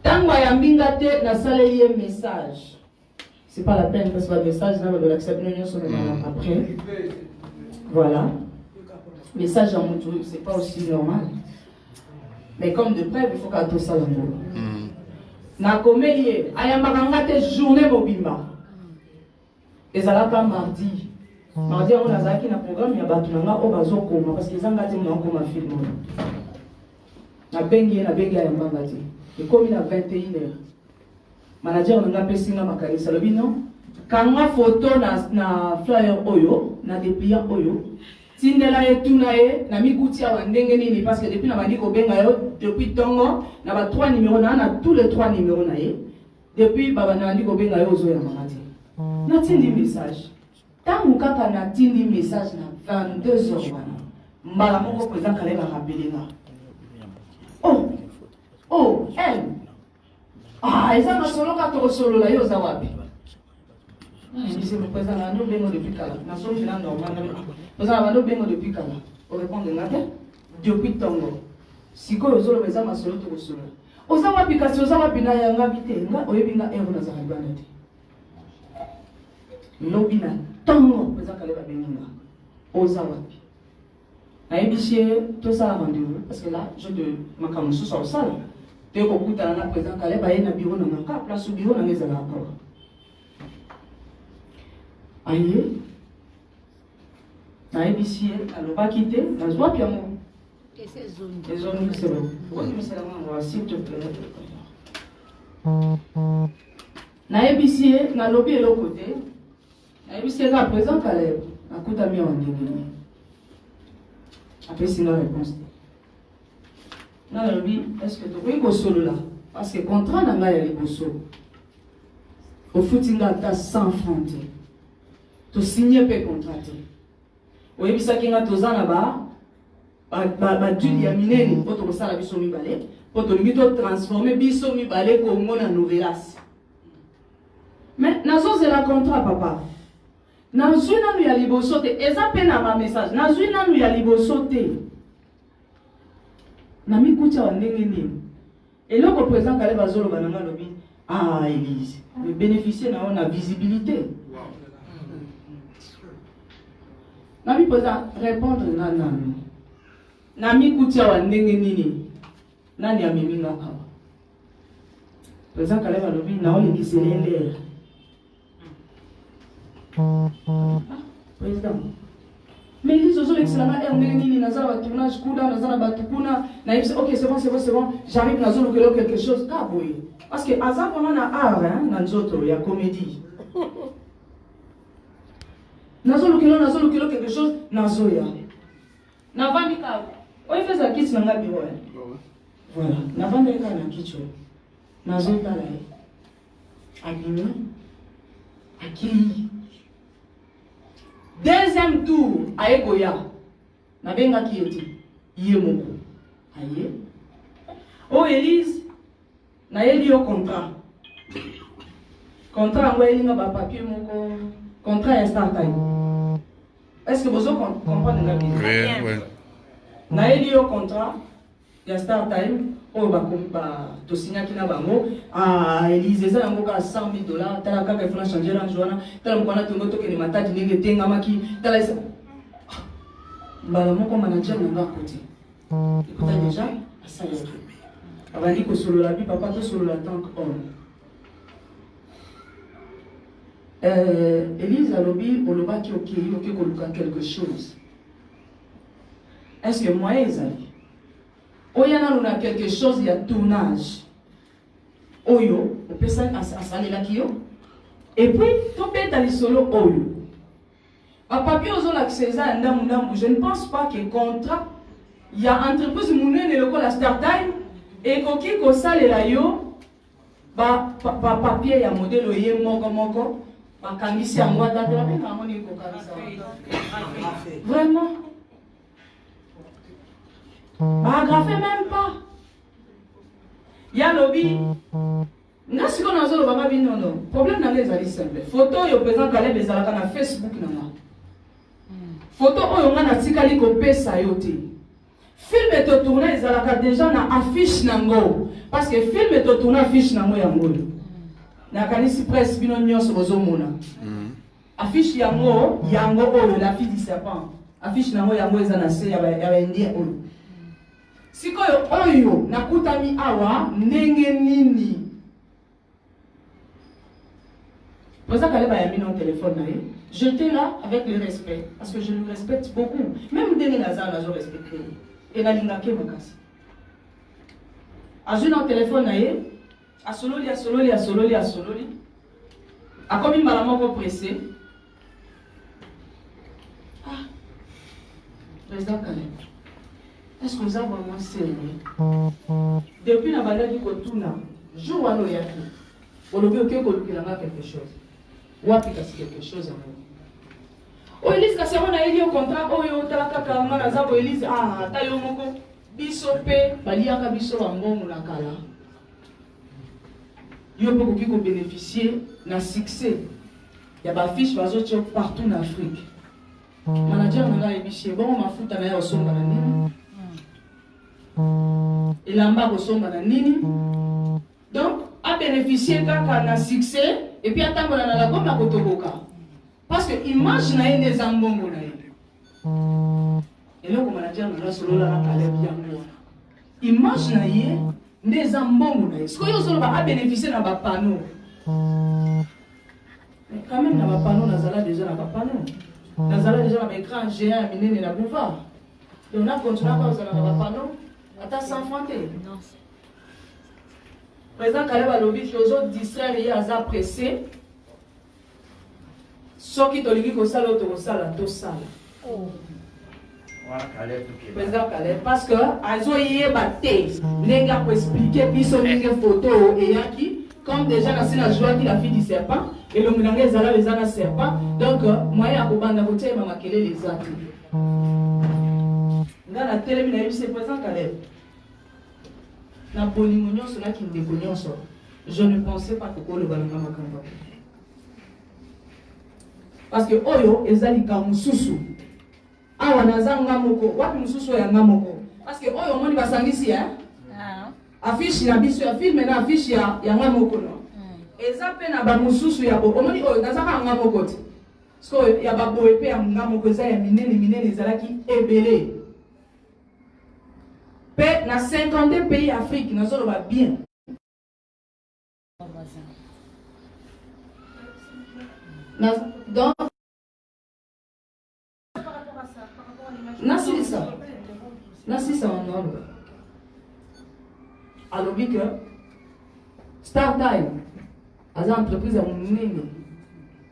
Tango ayambinga te na salé message. C'est pas la peine parce que le message là on l'accepter nous sommes après. Voilà. Message en moto, c'est pas aussi normal. Mais comme de près, il faut qu'à tout ça l'amour. Na komelie ayambanga te journée mobimba. Et ça là pas mardi. Mardi on a zaki na programme ya batu nga o bazo koma parce que zanga te mo koma film. Na bengi ayambanga te. Et comme il a 21h. Manager on a pesinga makanisa lobi non. Kanga photo na flyer oyo, na dépliant oyo. Tindela etuna e na mikutia wa ndenge nini parce que depuis na bandi ko benga yo depuis tongo na ba 3 numéros na tous les 3 numéros na ye. Depuis baba na bandi ko benga yo zo ya mamati. Na tindi message. Tangu kaka na tindi message na 22h wana. Mbala moko président Caleb a rappelé nga. Oh, elle. Ah, eza na solo ka to solo la yo za wapi? Je me présente à nous bengo depuis kala. Na solo fina normal. Présent à nous bengo depuis kala. Pour répondre ngate depuis tongo. Siko yo solo meza ma solo to solo. Oza wapi kasi oza wapi na ya ngabite nga oyebinga ero na za ribana te. Lobina tongo présent Caleb benga. Oza wapi? Na ebisie tout ça rendez-vous parce que là je de makamu sous sur ça. Tu es au bout de la président Caleb a un bureau dans ma place au bureau dans les accords. Aïe, na ebisie alors pas quitter, na joie puis amour. Et ces zones. Les zones c'est bon. Pourquoi tu me sais la main s'il te plaît. Na ebisie na lobby et l'autre côté. Na ebisie là président Caleb a coup d'amis en déguisé. Après c'est la réponse. Na lobby est-ce que tu peux go solo là parce que contrat na nga ya liboso. Au footinga ta 100 francs. Tu signes pas contrat. Oui, puis ça qui est tozana ba dû ya minene pour to sala biso mi balé pour to ngito transformer biso mi balé Congo na novelas. Mais nazo c'est la contrat papa. Nazo na nu ya liboso te eza pe na ma message. Nazo na nu ya liboso te. Na mi kucha wa ndenge ni. Et le président Caleb azolo bananga lobi ah Élise, le bénéficier na on a visibilité. Nami posa répondre na nami kutia wa ndenge nini nani ameminga awa président Caleb alobi na oli kiselele président mais ils ont excellent ndenge nini nazala ba tournage kuda nazala ba tukuna na yebisa OK c'est bon j'arrive na zolo quelque chose ka boy parce que azan vraiment na art hein na nzoto ya comédie Nazo kilo quelque chose, nazo ya. Navandi ka. Oye fait ça kits nanga biro hein. Voilà, navandi ka na kicho. Nazo tala e. Abimi. Akili. Deuxième tour, aye goya. Na benga kiyoti. Iye moko. Aye. Oh Élise, na yeli yo contrat. Contrat ngwa yeli nga ba papier moko. Contrat est start-time. Est-ce que vous comprenez la vie? Oui. Na eli au contrat, il y a start-time. Oh, tu signes qui n'a pas mot. Ah, Élise, ça, on a $100 000. T'as la carte, il faut changer la journée. T'as le point de ton que les matins, tu n'es que t'es t'as la. Bah, mon manager n'a pas côté. Écoutez déjà, ça y est. Avant de dire solo la vie, papa, tu solo la tank homme. Élise a lobby au loba qui ok quelque chose. Est-ce que moi ezali? Oyana nous a quelque chose il y a tournage. Oyo, on peut ça à saler la kio. Et puis tu peux aller solo oyo. papier aux accès je ne pense pas que contrat il y a entreprise mounene le la start time et koki ko sale la yo papier ya modèle yé moko bakangisi yango ata te babengaka ngo nini kokangisa vraiment baagrafe même pas ya lobi nga siko nazoloba bino no problème na ezali simple photo oyo président Caleb ezalaka na Facebook nanga photo oyo nga natikali kopesa yo te film etotourna ezalaka déjà na affiche nango parce que film etotourna affiche nango yango nakanisi presse bino nyonso bozomona affiche yango oyo la fille du serpent affiche nango yango eza na se ya baindien oyo sikoyo oyo nakutami awa ndenge nini Président Caleb a mis mon téléphone. J'étais là avec le respect, parce que je le respecte beaucoup. Même Denis Lazare, je respecte. Et la lingake makasi. A joué dans le téléphone, a sololi. A comme une maman pressé. Ah, Président Caleb, est-ce que vous avez vraiment sérieux? Depuis la balade du Kotuna, jour où on yaki, on a vu quelque chose. Ou appliquer quelque chose à moi. Elise Kasero na eli au contrat oyo talaka kanga na zabo Elise tayo moko biso pe baliaka biso bango na kala. Yo peut ko bénéficier na succès. Ya ba fiche bazo partout en Afrique. Manager na la ebiché bon mafuta na ya osomba na nini. Elamba osomba na nini. Donc a bénéficié kaka na succès. Et puis attends la gomme à Kotoboka. Parce que image na des ambongo na et là comme manager na solo la Caleb yango. Image na des ambongo na. Ce que yo solo ba bénéficier na ba panneau. Mais quand même na ba panneau na zala déjà na ba panneau. Na zala déjà na écran géant minene na boulevard. Et on a continué à faire na ba panneau. Ata sans frontières. Non. Président Caleb a lobby que les autres distraire et à pressé. Ceux qui t'ont dit que ça l'autre sala, tout sala. Président Caleb, parce que ils ont y batté. Les gars pour expliquer puis sont les photos et yaki comme déjà la joie qui la fille du serpent et le moulin les ala les ana serpent. Donc moi ya ko banda côté mama kele les autres. Dans la télé il c'est président Caleb. Je ne pensais pas que le balanga makamba. Parce que oyo ezali ka mususu. Awa nazanga moko, wapi mususu ya ngamoko. Parce que oyo moni basangisi affiche na biso ya film na affiche ya ngamoko no. Eza pe na ba mususu ya bo. Omoni oyo nazaka ngamoko te. Parce que ya ba boye pe ya ngamoko eza ya minene ezalaki ebele. Dans 50 pays d'Afrique, nous sommes bien. Donc, Nassi ça en ordre. Alors, que Start Time, as entreprise à mon nez.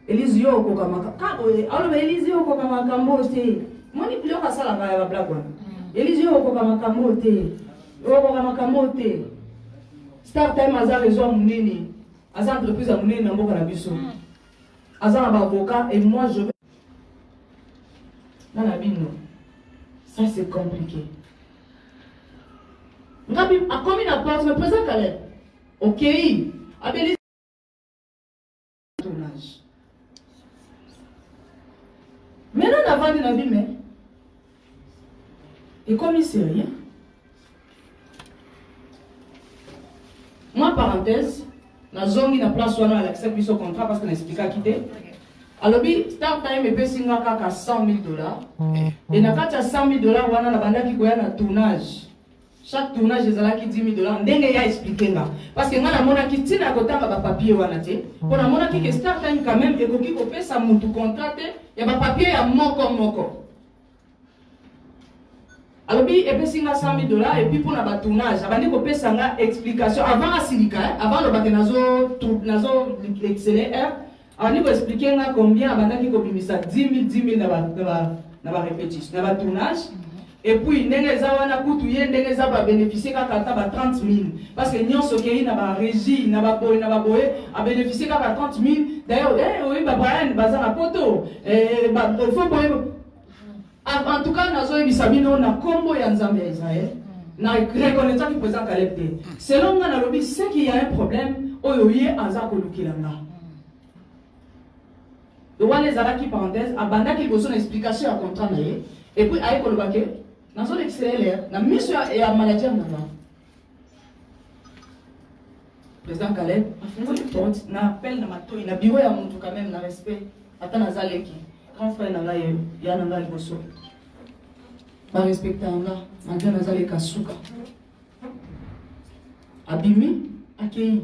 Elise Yoko Kamaka. Alors, Elise Yoko Kamaka, moi aussi. Moi, je ne peux pas ça la blague. Elise Yoko Kamaka mote. Start Time aza réseau munene. Aza entreprise à munene na mboka na biso. Aza na avocat et moi je vais. Nana bino. Ça c'est compliqué. Ngabi a commis la porte le président Caleb. OK. Abeli tournage. Maintenant avant de la vie mais et comme il sait rien. Moi, parenthèse, la zone qui n'a place soit elle accepte son contrat parce qu'elle explique à quitter. Alors, Start Time est payé à 100 000 $. Et dans 100 000 $, on a la bande qui a un tournage. Chaque tournage est là qui 10 000 $. On a expliqué là. Parce que moi, on a quitté à côté de papier. Pour la monnaie qui est Start Time quand même, et qui peut faire ça, mon contrat, il y a un papier à moko. Alors, il y a 100 000 $ et puis pour le tournage, il y a une explication. Avant la silica, avant le batenazo XLR, On va expliquer combien avant qu'il commence 10 000 dans la répétition, dans le tournage. Et puis, il va bénéficier de 30 000. Parce que nous sommes dans la régie, dans la boye, à bénéficier de 30 000. D'ailleurs, oui, Brian, bazar à poto. En tout cas, nous avons un combo de Israël. Nous reconnaissons qu'il présente à l'épée. Selon nous, c'est qu'il y a un problème, il y a un problème. Donc, les arabes parenthèse, abandonne qu'il y a une explication à comprendre. Et puis, avec le baquet, nous avons l'excellent, nous avons mis sur la maladie. Président Caleb, nous avons un appel dans ma tour, il a bureau à mon quand même, dans respect. Attends, nous avons grand frère, il y a un endroit de bosso. Je respecte un gars, malgré nous avons les kasuka. Abimi, accueilli.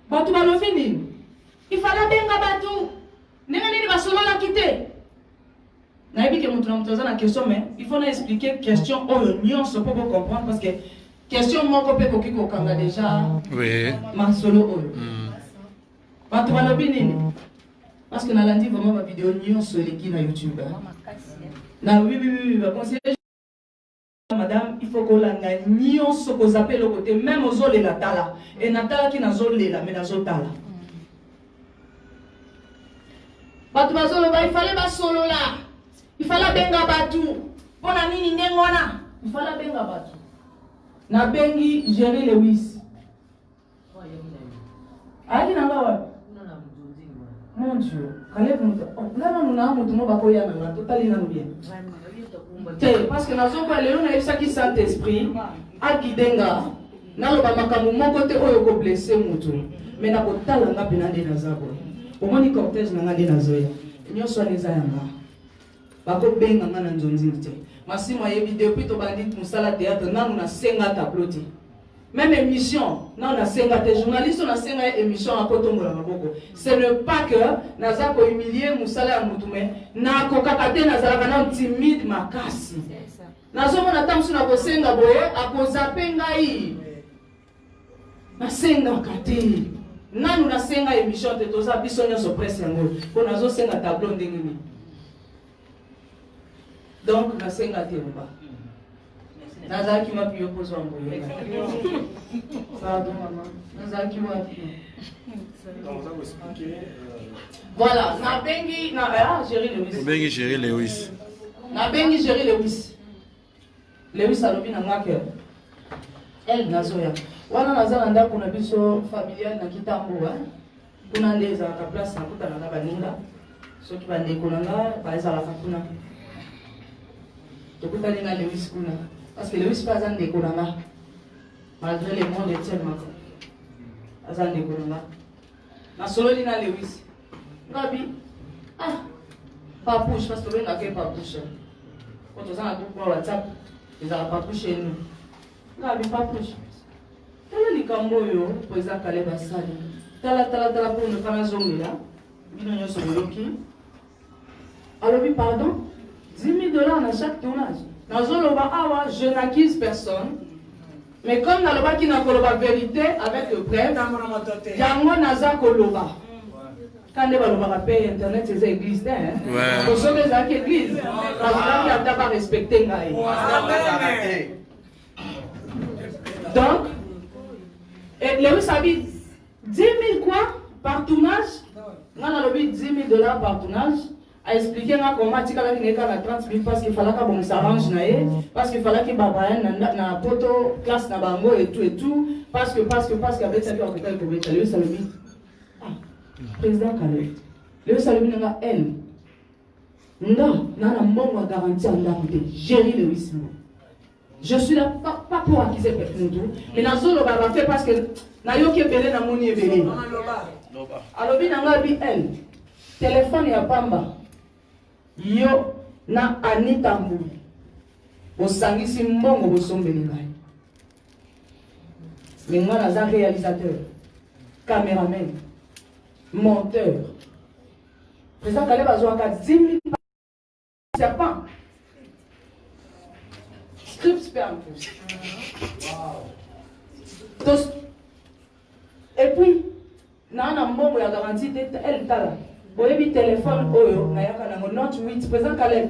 Batou balofini. Il fallait bien Batou. N'est-ce pas solo la quitter? Naïbi que mon la question, mais il faut expliquer question oh nuance pour comprendre parce que question mon copé pour qui qu'on a déjà. Oui. Ma solo oh. Batou balofini. Parce que nous avons dit vraiment ma vidéo nuance sur les qui na YouTube. Na oui, conseiller. Madame, il faut qu'on la nuance qu'on appelle le côté même aux zones la tala et natala qui na zone là mais na zone tala. Batu bazolo il fallait pas solo là. Il fallait benga batu. Pona nini ndengona. Il fallait benga batu. Na bengi Jerry Lewis. Ali nanga wa. Mon Dieu. Caleb nous. Là nous na mutu mo bakoya na totali na bien. Parce que nous avons les gens qui sont Saint-Esprit, à Gidenga, nous avons mon côté où on blessé mutu. Mais nous avons talanga penande na zabo. Au moins ni cortège na ngade na zoya. Nous sommes les ayanga. Bako benga ngana nzonzirte. Masi moi depuis to bandit musala théâtre na na senga tableau. Même émission, non na senga te journaliste na senga émission à kotombola maboko. Ce n'est pas que naza ko humilier musala ya mutume na ko kakate nazala kana timide makasi. Nazo mona tamsu na ko senga boye akozape ngai. Na senga kate. Nanu na senga émission te toza biso nyoso presse yango. Ko nazo senga tableau ndengini. Donc na senga te mba. Nazar qui m'a pu opposer en bouillon. Pardon, maman. Nazar qui m'a pu. Voilà. Na bengi, Jerry Lewis. Bengi Jerry Lewis. Na bengi Jerry Lewis. Lewis a lobi na ngake. Elle nazoya. Wana nazana nda kuna biso familial na kitambo wa. Kuna ndeza ka place na kuta na baninga. Soki bande kunanga baeza la kuna. Tokuta ninga Lewis kuna. Parce que Lewis pas un décollement. Malgré le monde est tellement. Pas un décollement. Na solo lina Lewis. Gabi. Ah. Pas push parce que on a fait pas push. Quand on a tout pour WhatsApp, ils ont pas push nous. Gabi pas push. Tala ni kambo yo, président Caleb Asali. Tala pour ne pas zonga là. Bino nyoso boloki. Alors oui pardon. $10 000 à chaque tournage. Je n'accuse personne. Mais comme dans le bas qui n'a pas la vérité avec le preuve, Yango Naza Koloba. Quand les gens payent Internet, c'est l'église. Pour ceux qui ont l'église, parce qu'ils n'ont pas respecté. Donc, les Sabi, 10 000 quoi par tournage? On a 10 000 $ par tournage. A expliqué comment tu as fait 30 000 parce qu'il fallait qu'on s'arrange, parce qu'il fallait qu'il y ait na poto, classe na bango et tout, parce que avec ça, on peut pas le saluer. Ah, président Caleb, le saluer n'a elle. Non, n'a pas garanti en d'arriver. Jerry Lewis. Je suis là pas pour acquiser personne, mais dans zone va faire parce que na yo qui belé na moni belé. Alors bien n'a bi elle. Téléphone ya pamba. Yo na Anita Mbou osangisi mbongo bosombeli ngai mais moi naza réalisateur caméraman monteur président Caleb azwaka 10 000 serpent script sperme et puis na mbongo ya garantie elle tala boyebi téléphone oyo na yaka nango note 8 président Caleb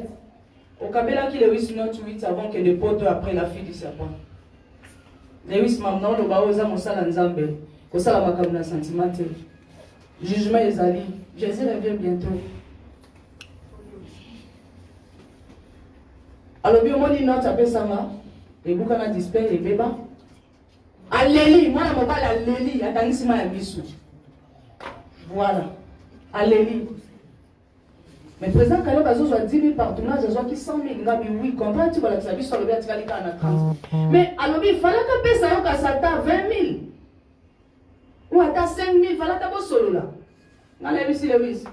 okabela ki le 8 note 8 avant que le poteau après la fille du serpent le 8 maintenant le baoza mosala nzambe kosala makambo na sentiment te jugement ezali Jésus revient bientôt. Alors bien moi note appelle ça et buka na display et beba aleli moi na mobile aleli atanisima ya bisu voilà aleli mais président Caleb azo 10 000 partenaires azo qui 100 000 ngabi oui comprends tu voilà ça biso le bien tikali kana 30 mais alors il fallait que pesa yo ka sata 20 000 ou ata 5 000 fallait que bo solo là ngale bisi le wis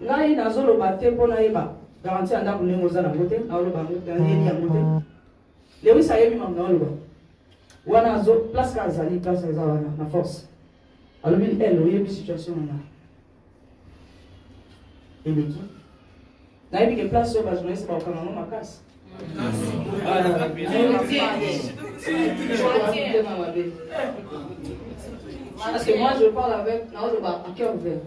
ngai nazo lo batte pona yeba garantie anda kunengo za na ngote na lo bango ngani ya ngote le wis ayebi mam na lo wana zo place ka zali place za wana na force alors il elle oyebi situation na et le qui na yebi que place so ba journaliste ba okanga no makasi parce que moi je parle avec Naozo à cœur ouvert.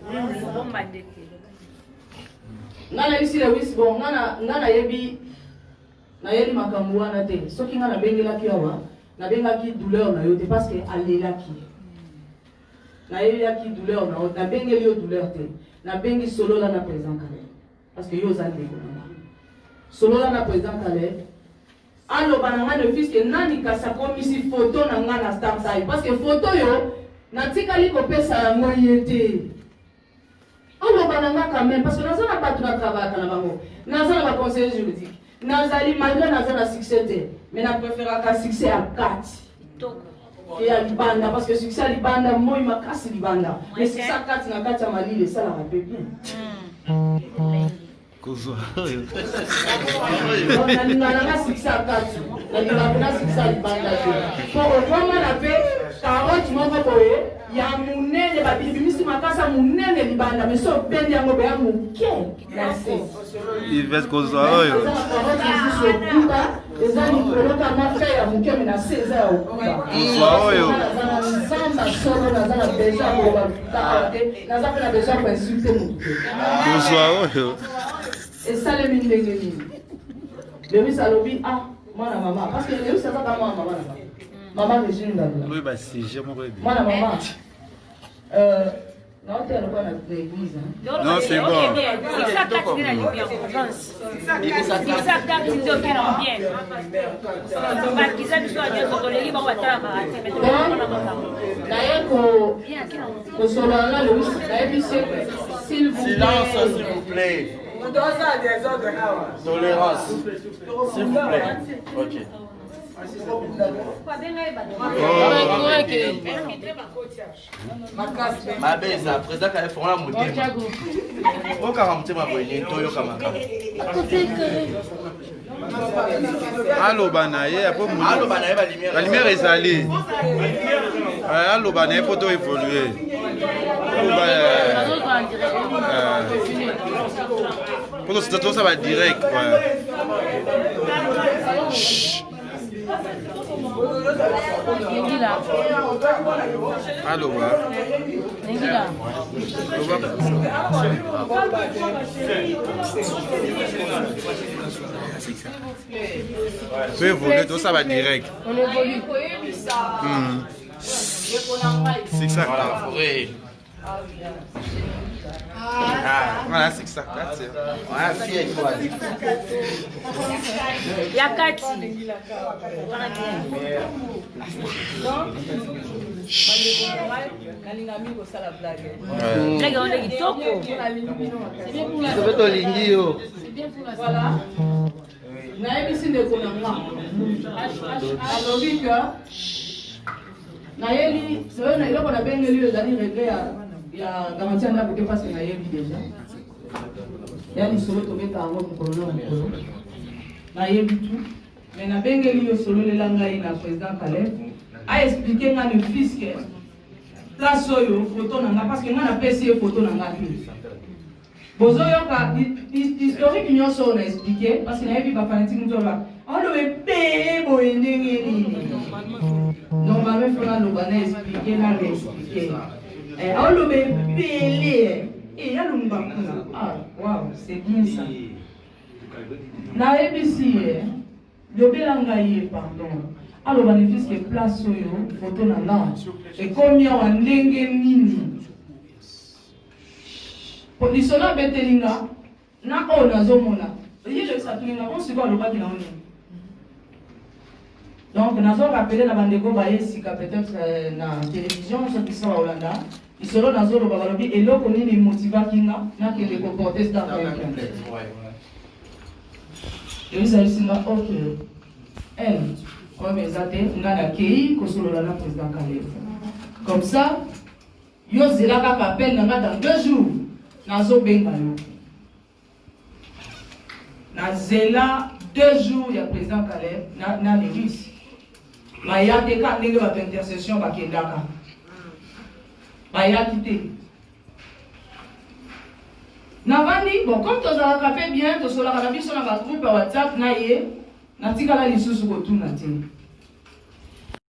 Nana ici le wis bon nana yebi na yeli makambo wana te soki nga na bengela ki awa na benga ki douleur na yo te parce que alela ki na yeli ya ki douleur na yo na bengeli yo douleur te na bengi solo la na président Caleb parce que yo za ndeko na solo la na président Caleb allo bananga le fils que nani kasa komisi photo na nga na star time parce que photo yo natikali kopesa yango yete allo bananga quand même parce que naza na batu na travail kana bango naza na conseiller juridique nazali malgré naza na succès te mais na préférer ka succès à 4 et à libanda parce que succès à libanda moi makasi libanda mais succès à 4 na 4 ya malile ça la rappelle bien Kozo. Nalingana succès à 4 nalingana succès à libanda pour vraiment la paix carotte moko boye ya munene babibimisi makasa munene libanda mais so pendi yango be amuke na se Il va se Kozo oyo. Eza ni koloka mafe ya muke na se eza ya Kozo oyo. Samba solo na zana besoin ko ba na zana na besoin ko insulter muke Kozo oyo. et ça le mindenge ni le mis alobi ah mwana mama parce que le mis ça va maman maman Régine Ngabula Oui bah c'est j'ai mon bébé. mwana maman non tu es encore dans l'église Non c'est bon. C'est ça quand tu es la lumière avance. C'est ça quand tu es bien. Parce qu'ils aiment soit bien sur les livres on va t'en rater mais d'ailleurs ko solana le mis d'ailleurs s'il vous plaît Silence, s'il vous plaît. Tolérance. S'il vous plaît. Ok. Ma belle, président Caleb fera la moitié. Au 40 ma bonne, Toyo Kamaka. Allo banaye après Allo banaye ba lumière. La lumière est allée. Allo banaye pour toi évoluer. Pour toi ça va direct. Allo ba. Tu évoluer, tout ça va direct. on évolue C'est que ça. Oui. Voilà, c'est que ça. Voilà, fille, il faut aller. Yakati. Blague on est kitoko. voilà nayebisi ndeko na nga alobi ka nayeli soyo na eloko nabengeli oyo ezali regle ya garanti ya ndako te parce que nayebi déjà ya lisolo tobeta yango mokolo na mokolo nayebi tout mais nabengeli yo sololela ngai na président Caleb aexplike nga le fils ke place oyo photo na nga parce que nga napesi ye photo na nga te bozoyoka historique nyonso oyo na explike parce que nayebi bafanatike nzoba aloba epeye boye ndenge nini normalement fona loba na explike na reexplike Olobe Pelé. Et y'a le Mbakuna. Ah, waouh, c'est bien ça. Na ABC, Lobelangaye, pardon. Alors, bénéfice que place sur photo nana. Et combien on n'enge nini. Pour les soldats betelinga, na ona zomona. Et je sais que on se voit le bas qui n'a pas. Donc, nous avons rappelé la bande de peut-être na télévision, ceux qui sont à Hollanda. Ils seront dans le Babalobi et là, on est motivé qui n'a que les comporter dans le et vous allez dire, ok, elle, comme ils ont on a accueilli que sur le président Kalef. Comme ça, yo zela ka appel dans 2 jours, nazo benga yo. Na zela 2 jours, il y a président Kalef, na l'église. Mais il y a des cas de intercession ba kendaka. Ba ya quitté. Navani, bon, comme tu as fait bien, tu as fait bien, tu as fait bien, tu as fait bien, tu as fait bien, tu as fait bien, tu as fait bien,